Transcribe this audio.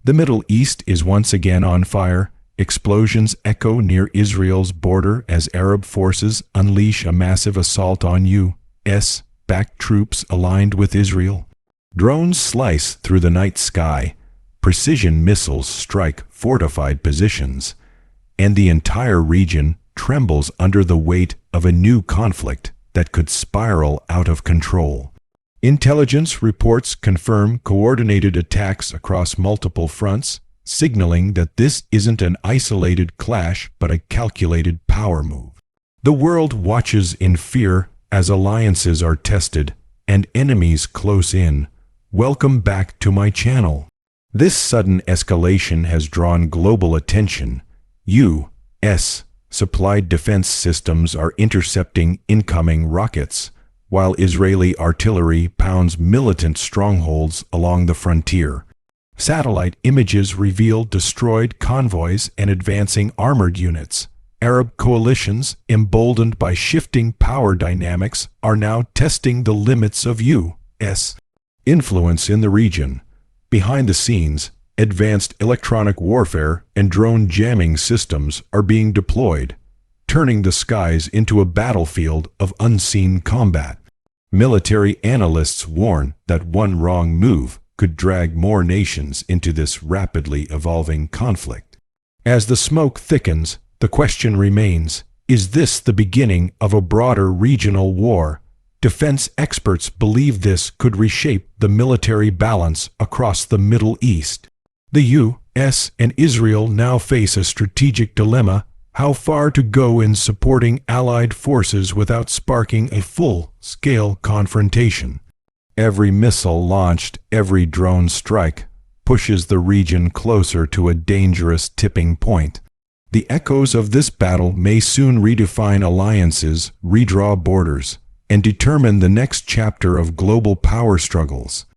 The Middle East is once again on fire. Explosions echo near Israel's border as Arab forces unleash a massive assault on U.S.-backed troops aligned with Israel. Drones slice through the night sky. Precision missiles strike fortified positions. And the entire region trembles under the weight of a new conflict that could spiral out of control. Intelligence reports confirm coordinated attacks across multiple fronts, signaling that this isn't an isolated clash but a calculated power move. The world watches in fear as alliances are tested and enemies close in. Welcome back to my channel. This sudden escalation has drawn global attention. U.S.-supplied defense systems are intercepting incoming rockets, while Israeli artillery pounds militant strongholds along the frontier. Satellite images reveal destroyed convoys and advancing armored units. Arab coalitions, emboldened by shifting power dynamics, are now testing the limits of U.S. influence in the region. Behind the scenes, advanced electronic warfare and drone jamming systems are being deployed, turning the skies into a battlefield of unseen combat. Military analysts warn that one wrong move could drag more nations into this rapidly evolving conflict. As the smoke thickens, the question remains, is this the beginning of a broader regional war? Defense experts believe this could reshape the military balance across the Middle East. The U.S. and Israel now face a strategic dilemma: how far to go in supporting allied forces without sparking a full-scale confrontation. Every missile launched, every drone strike, pushes the region closer to a dangerous tipping point. The echoes of this battle may soon redefine alliances, redraw borders, and determine the next chapter of global power struggles.